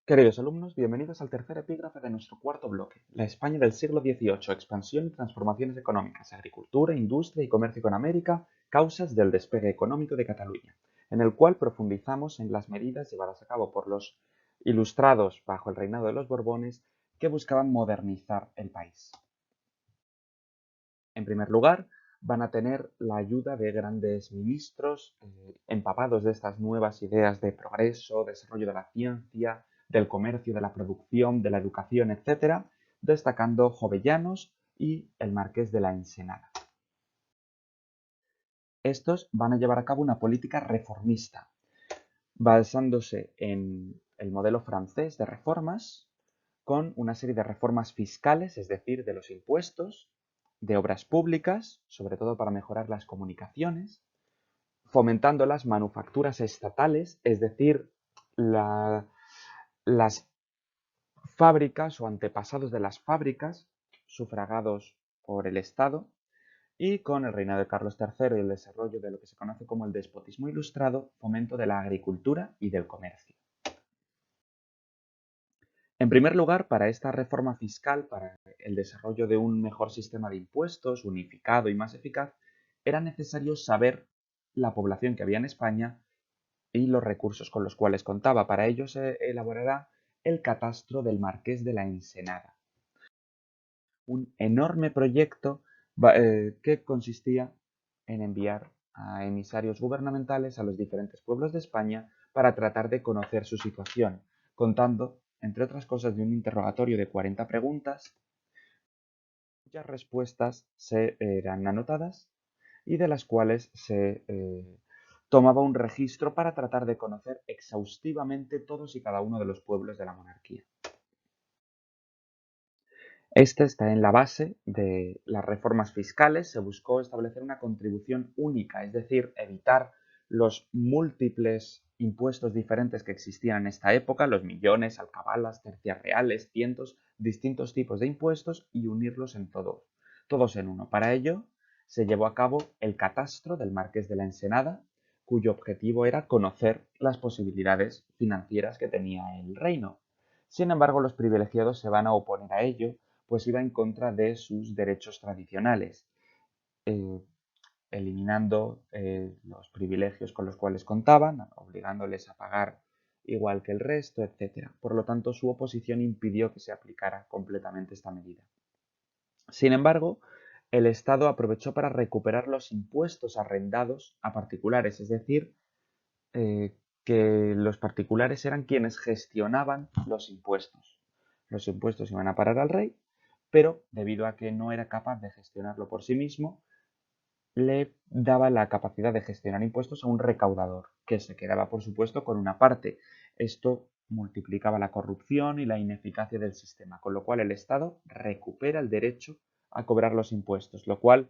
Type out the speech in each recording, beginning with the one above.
Queridos alumnos, bienvenidos al tercer epígrafe de nuestro cuarto bloque, la España del siglo XVIII, expansión y transformaciones económicas, agricultura, industria y comercio con América, causas del despegue económico de Cataluña, en el cual profundizamos en las medidas llevadas a cabo por los ilustrados bajo el reinado de los Borbones que buscaban modernizar el país. En primer lugar, van a tener la ayuda de grandes ministros empapados de estas nuevas ideas de progreso, desarrollo de la ciencia, del comercio, de la producción, de la educación, etcétera, destacando Jovellanos y el Marqués de la Ensenada. Estos van a llevar a cabo una política reformista, basándose en el modelo francés de reformas, con una serie de reformas fiscales, es decir, de los impuestos, de obras públicas, sobre todo para mejorar las comunicaciones, fomentando las manufacturas estatales, es decir, las fábricas o antepasados de las fábricas sufragados por el Estado, y con el reinado de Carlos III y el desarrollo de lo que se conoce como el despotismo ilustrado, fomento de la agricultura y del comercio. En primer lugar, para esta reforma fiscal, para el desarrollo de un mejor sistema de impuestos, unificado y más eficaz, era necesario saber la población que había en España y los recursos con los cuales contaba. Para ello se elaborará el catastro del Marqués de la Ensenada, un enorme proyecto que consistía en enviar a emisarios gubernamentales a los diferentes pueblos de España para tratar de conocer su situación, contando, entre otras cosas, de un interrogatorio de 40 preguntas, cuyas respuestas se eran anotadas y de las cuales se tomaba un registro para tratar de conocer exhaustivamente todos y cada uno de los pueblos de la monarquía. Este está en la base de las reformas fiscales. Se buscó establecer una contribución única, es decir, evitar los múltiples impuestos diferentes que existían en esta época, los millones, alcabalas, tercias reales, cientos, distintos tipos de impuestos y unirlos en todos en uno. Para ello se llevó a cabo el catastro del Marqués de la Ensenada, cuyo objetivo era conocer las posibilidades financieras que tenía el reino. Sin embargo, los privilegiados se van a oponer a ello, pues iba en contra de sus derechos tradicionales, eh, eliminando los privilegios con los cuales contaban, obligándoles a pagar igual que el resto, etc. Por lo tanto, su oposición impidió que se aplicara completamente esta medida. Sin embargo, el Estado aprovechó para recuperar los impuestos arrendados a particulares, es decir, que los particulares eran quienes gestionaban los impuestos. Los impuestos iban a parar al rey, pero debido a que no era capaz de gestionarlo por sí mismo, le daba la capacidad de gestionar impuestos a un recaudador, que se quedaba, por supuesto, con una parte. Esto multiplicaba la corrupción y la ineficacia del sistema, con lo cual el Estado recupera el derecho a cobrar los impuestos, lo cual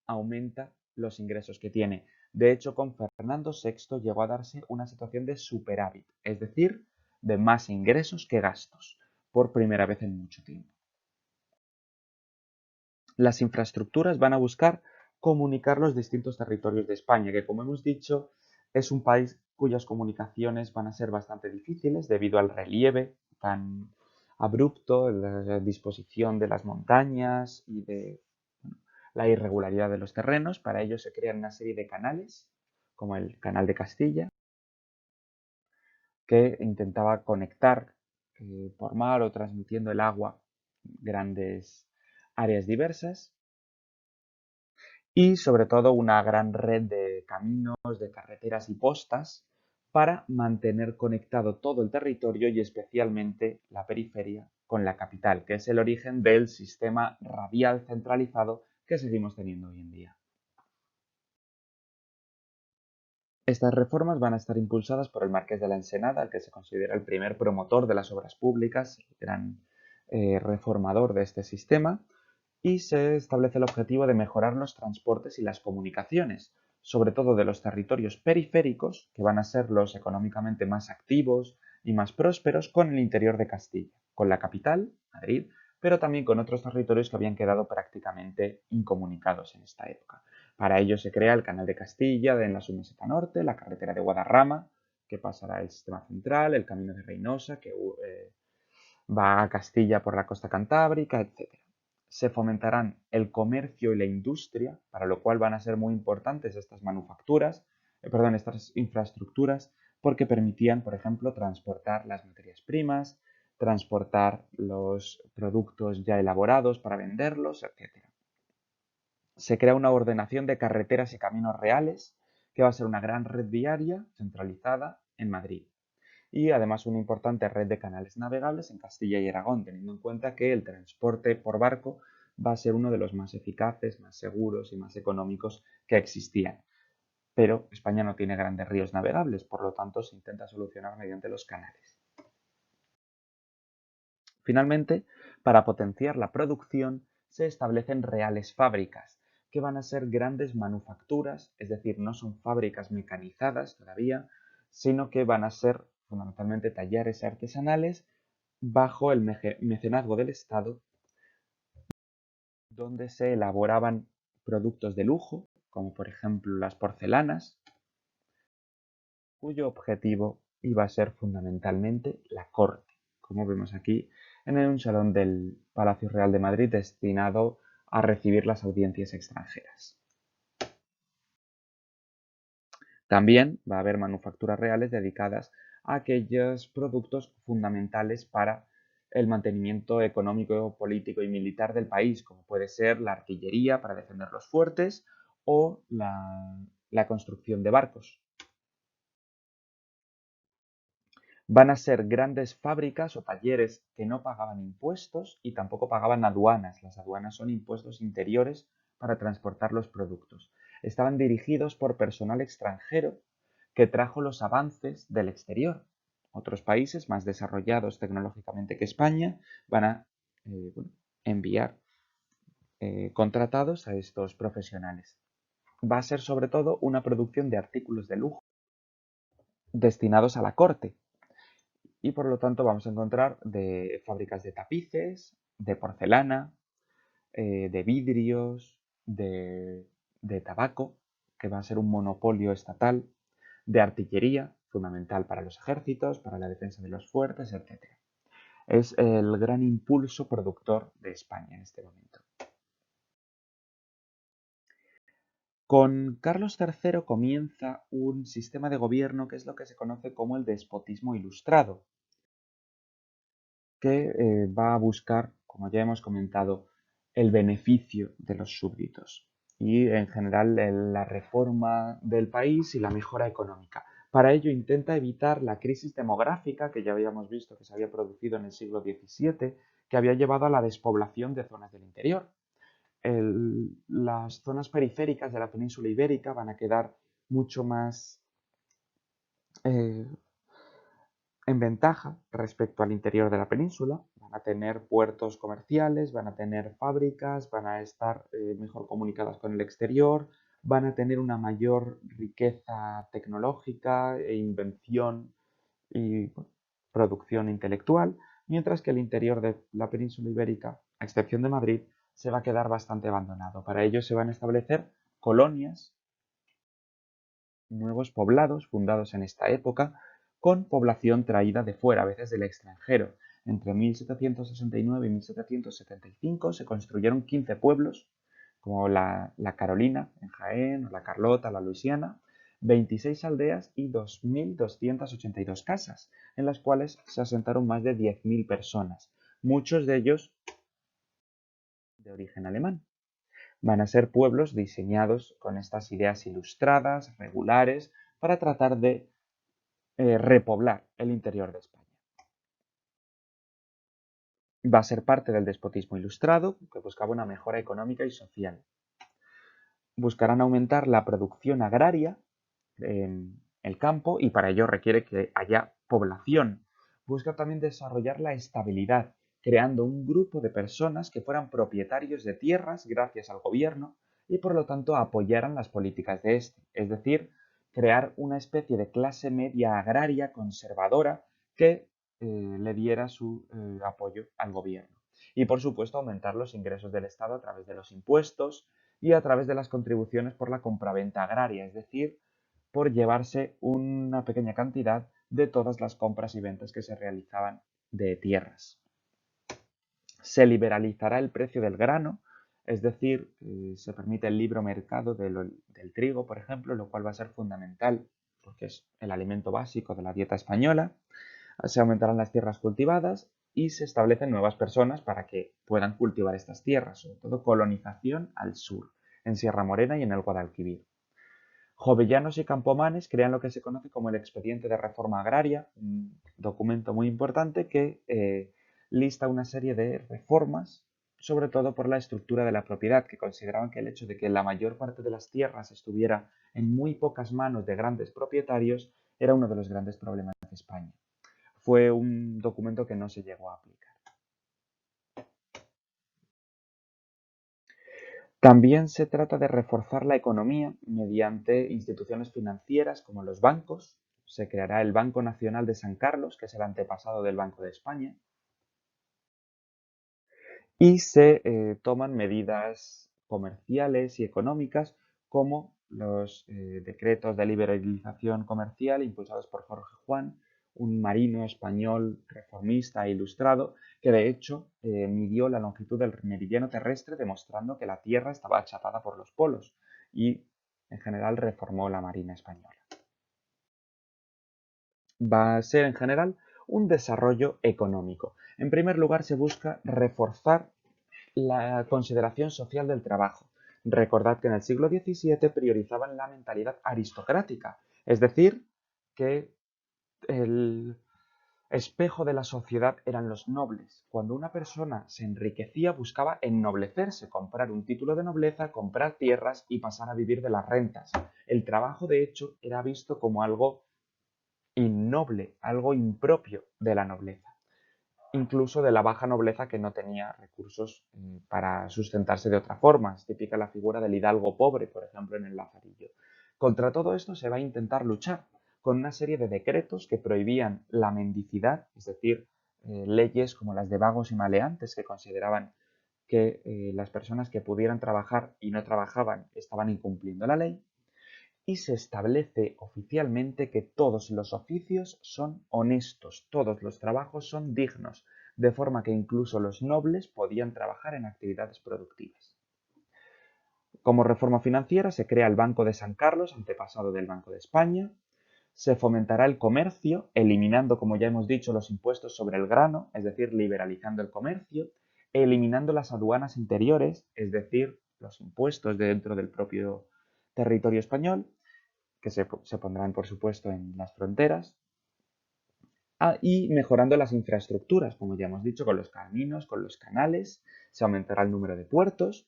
aumenta los ingresos que tiene. De hecho, con Fernando VI llegó a darse una situación de superávit, es decir, de más ingresos que gastos, por primera vez en mucho tiempo. Las infraestructuras van a buscar comunicar los distintos territorios de España, que como hemos dicho es un país cuyas comunicaciones van a ser bastante difíciles debido al relieve tan abrupto, la disposición de las montañas y de la irregularidad de los terrenos. Para ello se crean una serie de canales, como el Canal de Castilla, que intentaba conectar por mar o transmitiendo el agua grandes áreas diversas, y sobre todo una gran red de caminos, de carreteras y postas para mantener conectado todo el territorio y especialmente la periferia con la capital, que es el origen del sistema radial centralizado que seguimos teniendo hoy en día. Estas reformas van a estar impulsadas por el Marqués de la Ensenada, el que se considera el primer promotor de las obras públicas, el gran reformador de este sistema, y se establece el objetivo de mejorar los transportes y las comunicaciones, sobre todo de los territorios periféricos, que van a ser los económicamente más activos y más prósperos, con el interior de Castilla, con la capital, Madrid, pero también con otros territorios que habían quedado prácticamente incomunicados en esta época. Para ello se crea el Canal de Castilla en la su meseta norte, la carretera de Guadarrama, que pasará el sistema central, el camino de Reynosa, que va a Castilla por la costa cantábrica, etc. Se fomentarán el comercio y la industria, para lo cual van a ser muy importantes estas estas infraestructuras, porque permitían, por ejemplo, transportar las materias primas, transportar los productos ya elaborados para venderlos, etc. Se crea una ordenación de carreteras y caminos reales, que va a ser una gran red viaria centralizada en Madrid. Y además una importante red de canales navegables en Castilla y Aragón, teniendo en cuenta que el transporte por barco va a ser uno de los más eficaces, más seguros y más económicos que existían. Pero España no tiene grandes ríos navegables, por lo tanto se intenta solucionar mediante los canales. Finalmente, para potenciar la producción, se establecen reales fábricas, que van a ser grandes manufacturas, es decir, no son fábricas mecanizadas todavía, sino que van a ser fundamentalmente talleres artesanales bajo el mecenazgo del Estado, donde se elaboraban productos de lujo, como por ejemplo las porcelanas, cuyo objetivo iba a ser fundamentalmente la corte, como vemos aquí en un salón del Palacio Real de Madrid destinado a recibir las audiencias extranjeras. También va a haber manufacturas reales dedicadas a aquellos productos fundamentales para el mantenimiento económico, político y militar del país, como puede ser la artillería para defender los fuertes o la construcción de barcos. Van a ser grandes fábricas o talleres que no pagaban impuestos y tampoco pagaban aduanas. Las aduanas son impuestos interiores para transportar los productos. Estaban dirigidos por personal extranjero que trajo los avances del exterior. Otros países más desarrollados tecnológicamente que España van a enviar contratados a estos profesionales. Va a ser sobre todo una producción de artículos de lujo destinados a la corte, y por lo tanto vamos a encontrar de fábricas de tapices, de porcelana, de vidrios, de tabaco, que va a ser un monopolio estatal, de artillería, fundamental para los ejércitos, para la defensa de los fuertes, etc. Es el gran impulso productor de España en este momento. Con Carlos III comienza un sistema de gobierno que es lo que se conoce como el despotismo ilustrado, que va a buscar, como ya hemos comentado, el beneficio de los súbditos y en general la reforma del país y la mejora económica. Para ello intenta evitar la crisis demográfica que ya habíamos visto que se había producido en el siglo XVII, que había llevado a la despoblación de zonas del interior. Las zonas periféricas de la península ibérica van a quedar mucho más eh, en ventaja respecto al interior de la península. Van a tener puertos comerciales, van a tener fábricas, van a estar mejor comunicadas con el exterior, van a tener una mayor riqueza tecnológica e invención y producción intelectual, mientras que el interior de la península ibérica, a excepción de Madrid, se va a quedar bastante abandonado. Para ello se van a establecer colonias, nuevos poblados fundados en esta época, con población traída de fuera, a veces del extranjero. Entre 1769 y 1775 se construyeron 15 pueblos, como la Carolina en Jaén, o la Carlota, la Luisiana, 26 aldeas y 2.282 casas, en las cuales se asentaron más de 10.000 personas, muchos de ellos de origen alemán. Van a ser pueblos diseñados con estas ideas ilustradas, regulares, para tratar de repoblar el interior de España. Va a ser parte del despotismo ilustrado, que buscaba una mejora económica y social. Buscarán aumentar la producción agraria en el campo y para ello requiere que haya población. Busca también desarrollar la estabilidad, creando un grupo de personas que fueran propietarios de tierras gracias al gobierno y por lo tanto apoyaran las políticas de este, es decir, crear una especie de clase media agraria conservadora que le diera su apoyo al gobierno. Y por supuesto aumentar los ingresos del Estado a través de los impuestos y a través de las contribuciones por la compraventa agraria, es decir, por llevarse una pequeña cantidad de todas las compras y ventas que se realizaban de tierras. Se liberalizará el precio del grano, es decir, se permite el libre mercado del trigo, por ejemplo, lo cual va a ser fundamental porque es el alimento básico de la dieta española. Se aumentarán las tierras cultivadas y se establecen nuevas personas para que puedan cultivar estas tierras, sobre todo colonización al sur, en Sierra Morena y en el Guadalquivir. Jovellanos y campomanes crean lo que se conoce como el Expediente de Reforma Agraria, un documento muy importante que lista una serie de reformas, sobre todo por la estructura de la propiedad, que consideraban que el hecho de que la mayor parte de las tierras estuviera en muy pocas manos de grandes propietarios era uno de los grandes problemas de España. Fue un documento que no se llegó a aplicar. También se trata de reforzar la economía mediante instituciones financieras como los bancos. Se creará el Banco Nacional de San Carlos, que es el antepasado del Banco de España, y se toman medidas comerciales y económicas como los decretos de liberalización comercial impulsados por Jorge Juan, un marino español reformista e ilustrado que de hecho midió la longitud del meridiano terrestre demostrando que la Tierra estaba achatada por los polos y en general reformó la marina española. Va a ser en general un desarrollo económico. En primer lugar se busca reforzar la consideración social del trabajo. Recordad que en el siglo XVII priorizaban la mentalidad aristocrática, es decir, que el espejo de la sociedad eran los nobles. Cuando una persona se enriquecía buscaba ennoblecerse, comprar un título de nobleza, comprar tierras y pasar a vivir de las rentas. El trabajo, de hecho, era visto como algo innoble, algo impropio de la nobleza, incluso de la baja nobleza que no tenía recursos para sustentarse de otra forma. Es típica la figura del hidalgo pobre, por ejemplo, en el Lazarillo. Contra todo esto se va a intentar luchar con una serie de decretos que prohibían la mendicidad, es decir, leyes como las de vagos y maleantes que consideraban que las personas que pudieran trabajar y no trabajaban estaban incumpliendo la ley, y se establece oficialmente que todos los oficios son honestos, todos los trabajos son dignos, de forma que incluso los nobles podían trabajar en actividades productivas. Como reforma financiera se crea el Banco de San Carlos, antepasado del Banco de España. Se fomentará el comercio, eliminando, como ya hemos dicho, los impuestos sobre el grano, es decir, liberalizando el comercio, eliminando las aduanas interiores, es decir, los impuestos dentro del propio territorio español, que se pondrán, por supuesto, en las fronteras, y mejorando las infraestructuras, como ya hemos dicho, con los caminos, con los canales, se aumentará el número de puertos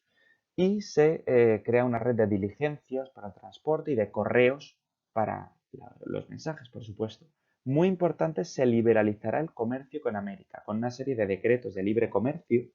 y se crea una red de diligencias para el transporte y de correos para los mensajes, por supuesto. Muy importante, se liberalizará el comercio con América, con una serie de decretos de libre comercio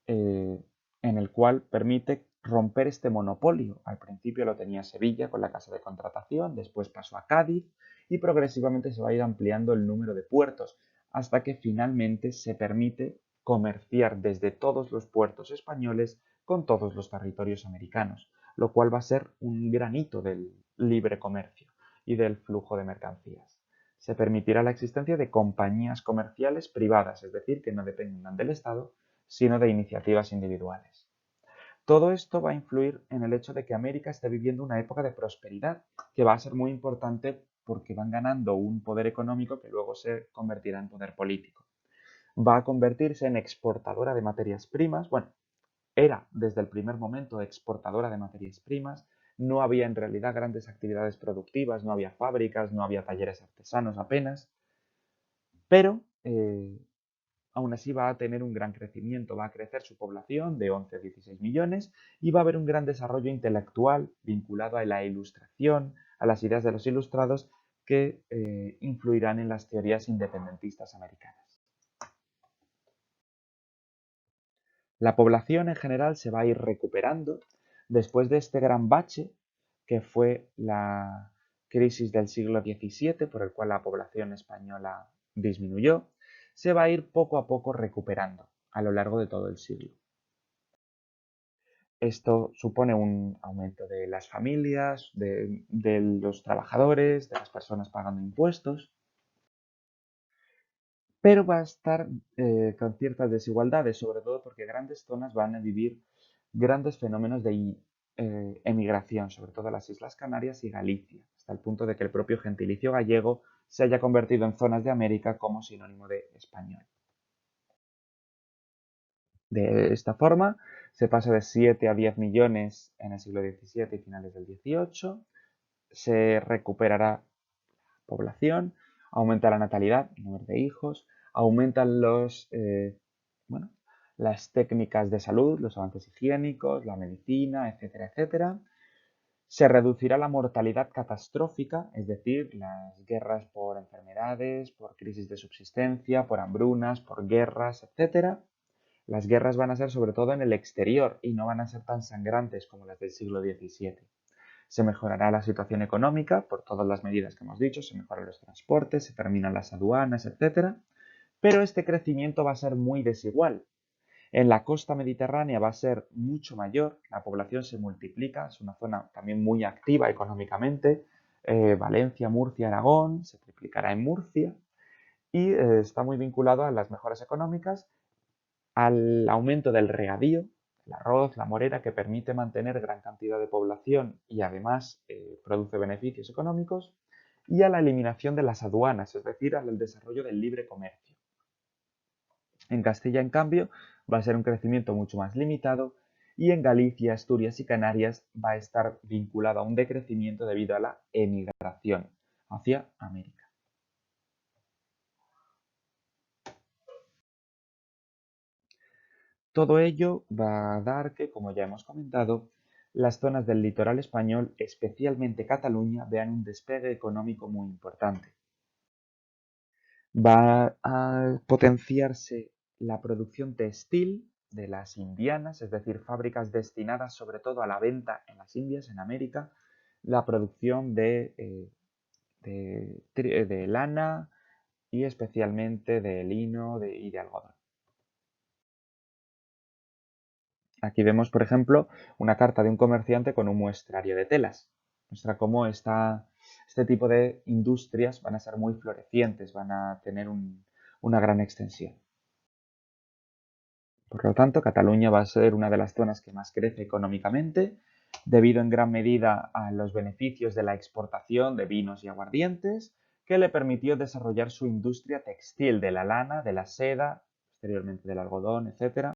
en el cual permite romper este monopolio. Al principio lo tenía Sevilla con la casa de contratación, después pasó a Cádiz y progresivamente se va a ir ampliando el número de puertos hasta que finalmente se permite comerciar desde todos los puertos españoles con todos los territorios americanos, lo cual va a ser un gran hito del libre comercio y del flujo de mercancías. Se permitirá la existencia de compañías comerciales privadas, es decir, que no dependan del Estado, sino de iniciativas individuales. Todo esto va a influir en el hecho de que América está viviendo una época de prosperidad, que va a ser muy importante porque van ganando un poder económico que luego se convertirá en poder político. Va a convertirse en exportadora de materias primas, bueno, era desde el primer momento exportadora de materias primas, no había en realidad grandes actividades productivas, no había fábricas, no había talleres artesanos apenas, pero aún así va a tener un gran crecimiento, va a crecer su población de 11 a 16 millones y va a haber un gran desarrollo intelectual vinculado a la ilustración, a las ideas de los ilustrados que influirán en las teorías independentistas americanas. La población en general se va a ir recuperando después de este gran bache que fue la crisis del siglo XVII, por el cual la población española disminuyó, se va a ir poco a poco recuperando a lo largo de todo el siglo. Esto supone un aumento de las familias, de los trabajadores, de las personas pagando impuestos, pero va a estar con ciertas desigualdades, sobre todo porque grandes zonas van a vivir grandes fenómenos de emigración, sobre todo las Islas Canarias y Galicia, hasta el punto de que el propio gentilicio gallego se haya convertido en zonas de América como sinónimo de español. De esta forma, se pasa de 7 a 10 millones en el siglo XVII y finales del XVIII, se recuperará la población, aumenta la natalidad, el número de hijos, aumentan bueno, las técnicas de salud, los avances higiénicos, la medicina, etcétera, etcétera. Se reducirá la mortalidad catastrófica, es decir, las guerras por enfermedades, por crisis de subsistencia, por hambrunas, por guerras, etcétera. Las guerras van a ser sobre todo en el exterior y no van a ser tan sangrantes como las del siglo XVII. Se mejorará la situación económica por todas las medidas que hemos dicho, se mejoran los transportes, se terminan las aduanas, etc. Pero este crecimiento va a ser muy desigual. En la costa mediterránea va a ser mucho mayor, la población se multiplica, es una zona también muy activa económicamente. Valencia, Murcia, Aragón, se triplicará en Murcia y está muy vinculado a las mejoras económicas, al aumento del regadío, el arroz, la morera, que permite mantener gran cantidad de población y además produce beneficios económicos, y a la eliminación de las aduanas, es decir, al desarrollo del libre comercio. En Castilla, en cambio, va a ser un crecimiento mucho más limitado y en Galicia, Asturias y Canarias va a estar vinculado a un decrecimiento debido a la emigración hacia América. Todo ello va a dar que, como ya hemos comentado, las zonas del litoral español, especialmente Cataluña, vean un despegue económico muy importante. Va a potenciarse la producción textil de las indianas, es decir, fábricas destinadas sobre todo a la venta en las Indias, en América, la producción de lana y especialmente de lino y de algodón. Aquí vemos, por ejemplo, una carta de un comerciante con un muestrario de telas. Muestra cómo este tipo de industrias van a ser muy florecientes, van a tener una gran extensión. Por lo tanto, Cataluña va a ser una de las zonas que más crece económicamente, debido en gran medida a los beneficios de la exportación de vinos y aguardientes, que le permitió desarrollar su industria textil de la lana, de la seda, posteriormente del algodón, etc.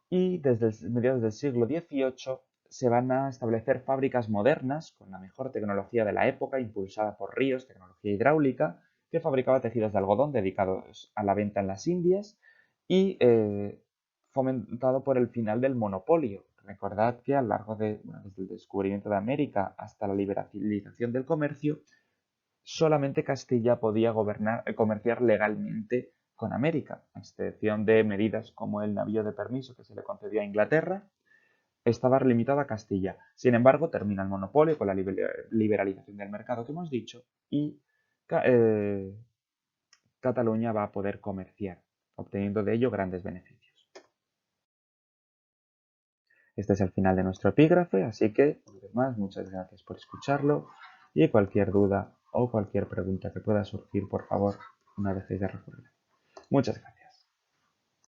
Y desde mediados del siglo XVIII se van a establecer fábricas modernas con la mejor tecnología de la época, impulsada por Ríos, tecnología hidráulica, que fabricaba tejidos de algodón dedicados a la venta en las Indias y fomentado por el final del monopolio. Recordad que a lo largo desde el descubrimiento de América hasta la liberalización del comercio, solamente Castilla podía comerciar legalmente con América, a excepción de medidas como el navío de permiso que se le concedió a Inglaterra, estaba limitado a Castilla. Sin embargo, termina el monopolio con la liberalización del mercado que hemos dicho y Cataluña va a poder comerciar, obteniendo de ello grandes beneficios. Este es el final de nuestro epígrafe, así que, una vez más, muchas gracias por escucharlo y cualquier duda o cualquier pregunta que pueda surgir, por favor, no dejéis de recurrir. Muchas gracias.